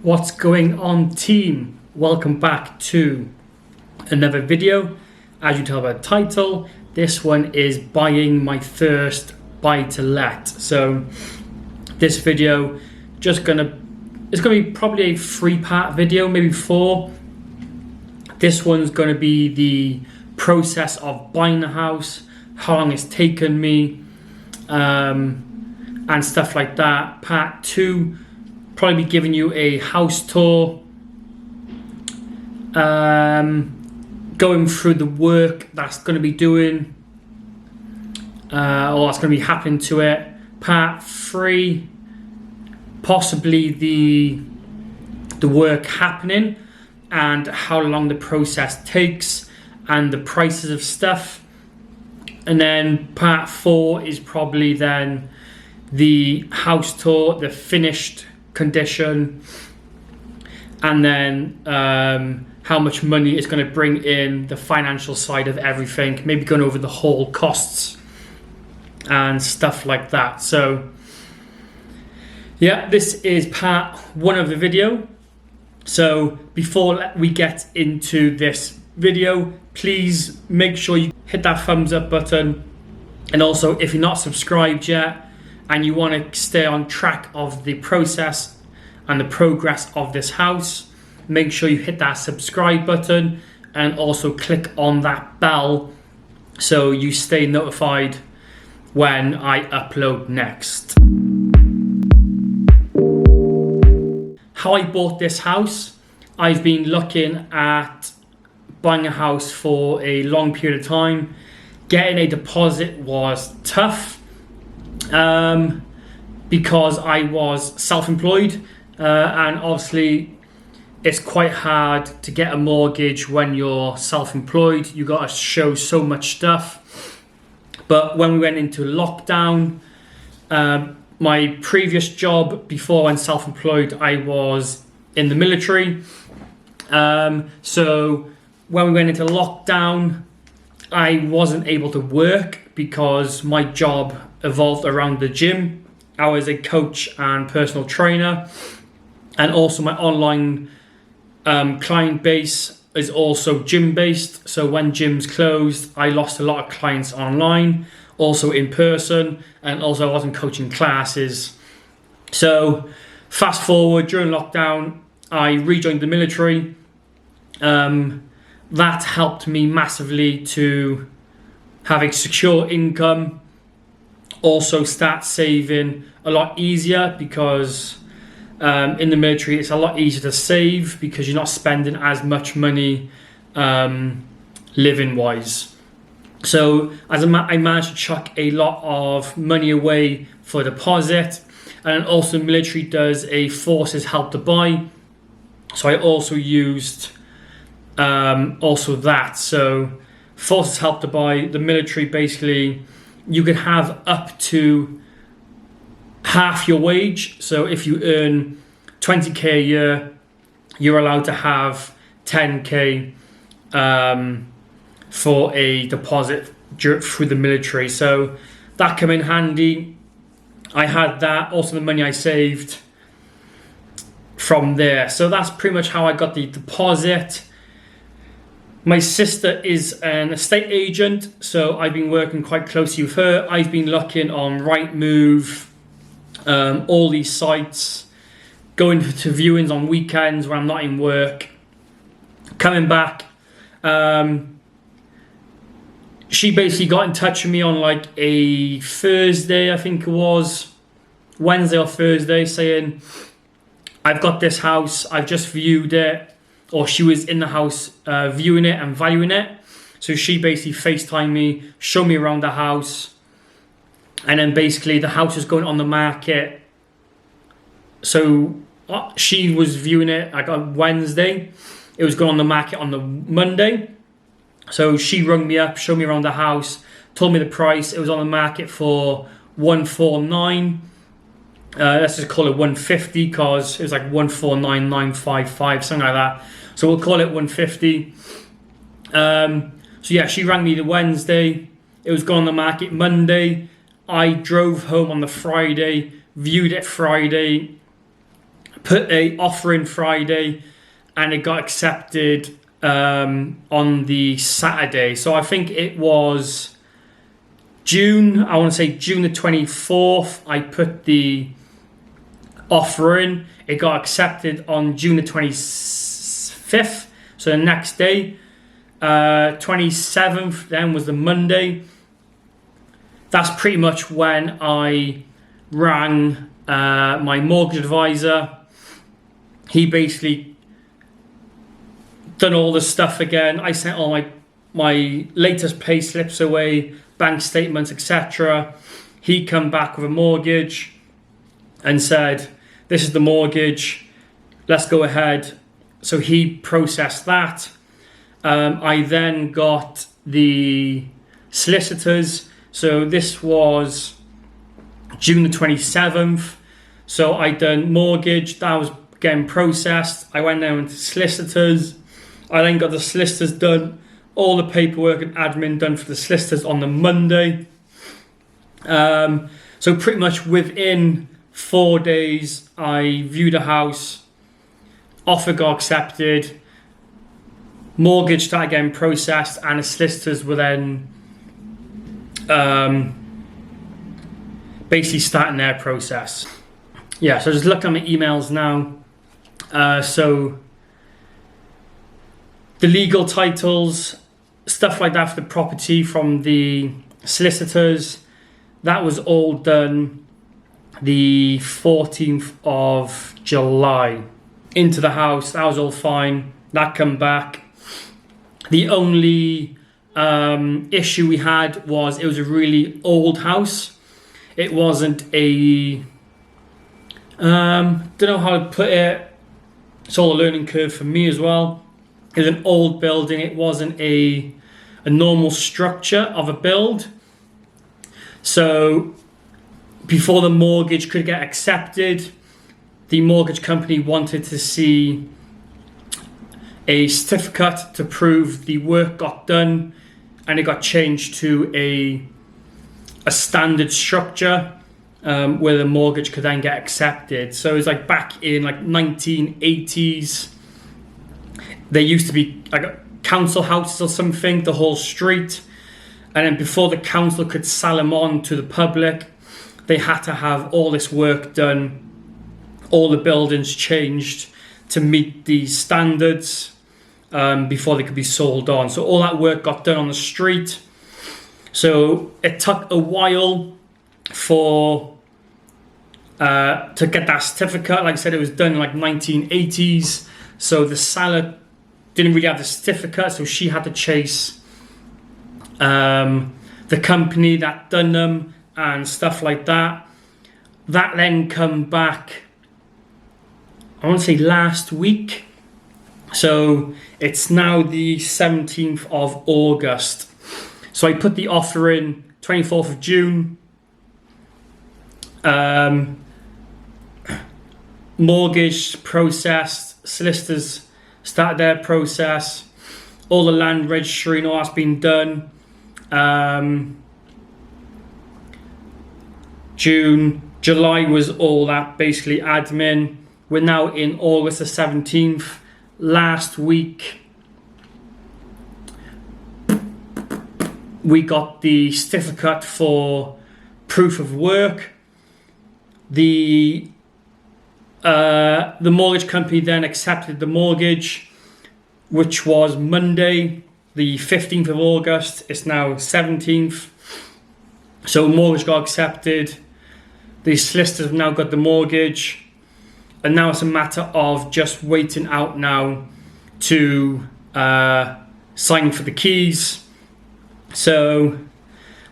What's going on, team? Welcome back to another video. As you tell by the title, this one is buying my first buy to let. So this video it's gonna be probably a 3-part video, maybe 4. This one's gonna be the process of buying the house, how long it's taken me, and stuff like that. Part 2, probably be giving you a house tour, going through the work that's going to be doing, or that's going to be happening to it. Part 3, possibly the work happening and how long the process takes and the prices of stuff. And then part 4 is probably then the house tour, the finished condition, and then how much money it's going to bring in, the financial side of everything, maybe going over the whole costs and stuff like that. So yeah, this is part 1 of the video. So before we get into this video, please make sure you hit that thumbs up button, and also if you're not subscribed yet and you want to stay on track of the process and the progress of this house, make sure you hit that subscribe button and also click on that bell so you stay notified when I upload next. How I bought this house: I've been looking at buying a house for a long period of time. Getting a deposit was tough, because I was self-employed, and obviously it's quite hard to get a mortgage when you're self-employed. You got to show so much stuff. But when we went into lockdown, my previous job before I went self-employed, I was in the military. So when we went into lockdown, I wasn't able to work because my job evolved around the gym. I was a coach and personal trainer, and also my online client base is also gym based. So when gyms closed, I lost a lot of clients online, also in person, and also I wasn't coaching classes. So fast forward, during lockdown, I rejoined the military. That helped me massively to have a secure income, also start saving a lot easier, because in the military it's a lot easier to save because you're not spending as much money living wise. So as I managed to chuck a lot of money away for deposit, and also the military does a forces help to buy, so I also used also that. So forces help to buy, the military, basically you could have up to half your wage. So if you earn 20k a year, you're allowed to have 10k for a deposit through the military. So that came in handy. I had that, also the money I saved from there. So that's pretty much how I got the deposit. My sister is an estate agent, so I've been working quite closely with her. I've been looking on Rightmove, all these sites, going to viewings on weekends when I'm not in work, coming back. She basically got in touch with me on like a Thursday, I think it was, Wednesday or Thursday, saying, I've got this house, I've just viewed it. Or she was in the house viewing it and valuing it. So she basically FaceTimed me, showed me around the house. And then basically the house was going on the market. So she was viewing it like on Wednesday. It was going on the market on the Monday. So she rung me up, showed me around the house, told me the price. It was on the market for 149. Let's just call it 150 because it was like 149,955, something like that. So we'll call it 150. So yeah, she rang me the Wednesday. It was going on the market Monday. I drove home on the Friday, viewed it Friday, put a offer in Friday, and it got accepted on the Saturday. So I think it was June, I want to say June the 24th, I put the offer in. It got accepted on June the 25th, so the next day. 27th then was the Monday. That's pretty much when I rang my mortgage advisor. He basically done all the stuff again. I sent all my latest pay slips away, bank statements, etc. He come back with a mortgage and said, this is the mortgage, let's go ahead. So he processed that. I then got the solicitors. So this was June the 27th. So I done mortgage, that was getting processed. I went down to solicitors. I then got the solicitors done, all the paperwork and admin done for the solicitors on the Monday. So pretty much within 4 days, I viewed a house, offer got accepted, mortgage started getting processed, and the solicitors were then basically starting their process. Yeah, so just looking at my emails now. So the legal titles, stuff like that for the property from the solicitors, that was all done the 14th of July. Into the house, that was all fine. That come back. The only issue we had was it was a really old house. It wasn't a don't know how to put it. It's all a learning curve for me as well. It was an old building. It wasn't a normal structure of a build. So before the mortgage could get accepted, the mortgage company wanted to see a certificate to prove the work got done, and it got changed to a standard structure where the mortgage could then get accepted. So it was like back in like 1980s. There used to be like a council houses or something, the whole street. And then before the council could sell them on to the public, they had to have all this work done, all the buildings changed to meet these standards before they could be sold on. So all that work got done on the street. So it took a while for to get that certificate. Like I said, it was done in like 1980s. So the seller didn't really have the certificate, so she had to chase the company that done them and stuff like that. That then come back, I want to say last week. So it's now the 17th of August. So I put the offer in 24th of June. Mortgage processed, solicitors started their process, all the land registry and all that's been done. July was all that basically admin. We're now in August the 17th. Last week we got the certificate for proof of work. The mortgage company then accepted the mortgage, which was Monday the 15th of August. It's now 17th. So mortgage got accepted. The solicitors have now got the mortgage. And now it's a matter of just waiting out now to sign for the keys. So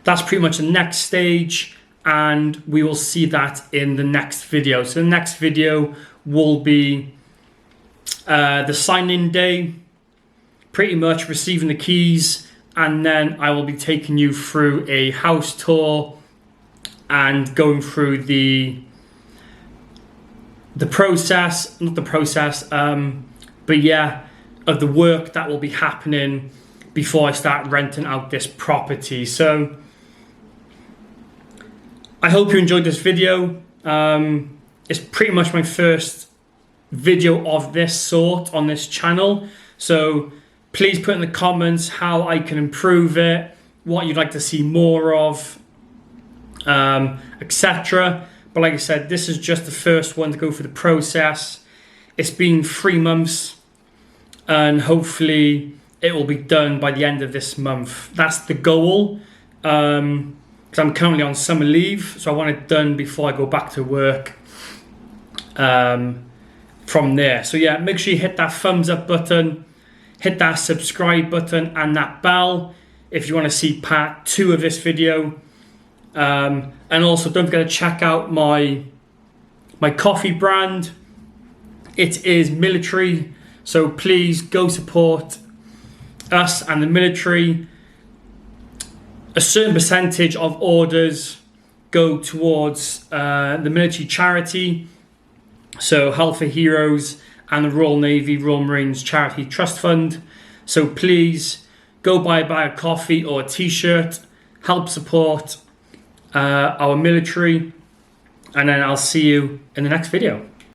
that's pretty much the next stage, and we will see that in the next video. So the next video will be the sign-in day, pretty much receiving the keys, and then I will be taking you through a house tour and going through the process, not the process, but yeah, of the work that will be happening before I start renting out this property. So I hope you enjoyed this video. It's pretty much my first video of this sort on this channel. So please put in the comments how I can improve it, what you'd like to see more of, etc. But like I said, this is just the first one to go through the process. It's been 3 months, and hopefully it will be done by the end of this month. That's the goal, because I'm currently on summer leave, so I want it done before I go back to work from there. So yeah, make sure you hit that thumbs up button, hit that subscribe button and that bell if you want to see part 2 of this video. And also don't forget to check out my coffee brand. It is military, so please go support us and the military. A certain percentage of orders go towards the military charity, so Health for Heroes and the Royal Navy, Royal Marines Charity Trust Fund. So please go buy a coffee or a t-shirt, help support our military, and then I'll see you in the next video.